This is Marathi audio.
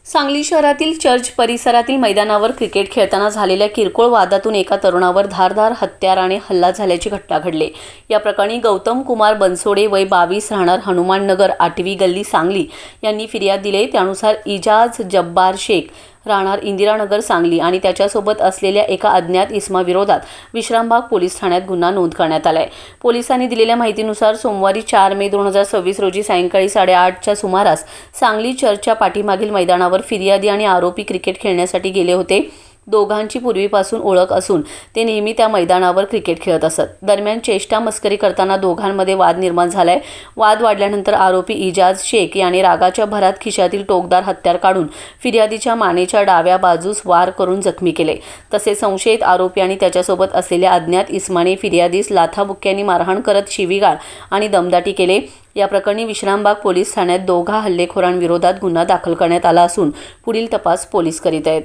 सांगली शहरातील चर्च परिसरातील मैदानावर क्रिकेट खेळताना झालेल्या किरकोळ वादातून एका तरुणावर धारदार हत्याराने हल्ला झाल्याची घटना घडली। या प्रकरणी गौतम कुमार बनसोडे वय 22 राहणार हनुमाननगर 8वी गल्ली सांगली यांनी फिर्याद दिली। त्यानुसार इजाज जब्बार शेख राहणार इंदिरानगर सांगली आणि त्याच्यासोबत असलेल्या एका अज्ञात इसमाविरोधात विश्रामबाग पोलीस ठाण्यात गुन्हा नोंद करण्यात आलाय। पोलिसांनी दिलेल्या माहितीनुसार सोमवारी 4 मे 2026 रोजी सायंकाळी 8:30च्या सुमारास सांगली चर्चच्या पाठीमागील मैदानावर फिर्यादी आणि आरोपी क्रिकेट खेळण्यासाठी गेले होते। दोघांची पूर्वीपासून ओळख असून ते नेहमी त्या मैदानावर क्रिकेट खेळत असत। दरम्यान चेष्टा मस्करी करताना दोघांमध्ये वाद निर्माण झालाय। वाद वाढल्यानंतर आरोपी इजाज शेख याने रागाच्या भरात खिशातील टोकदार हत्यार काढून फिर्यादीच्या मानेच्या डाव्या बाजूस वार करून जखमी केले। तसेच संशयित आरोपी आणि त्याच्यासोबत असलेल्या अज्ञात इसमाने फिर्यादीस लाथाबुक्क्यांनी मारहाण करत शिवीगाळ आणि दमदाटी केले। या प्रकरणी विश्रामबाग पोलीस ठाण्यात दोघा हल्लेखोरांविरोधात गुन्हा दाखल करण्यात आला असून पुढील तपास पोलीस करीत आहेत।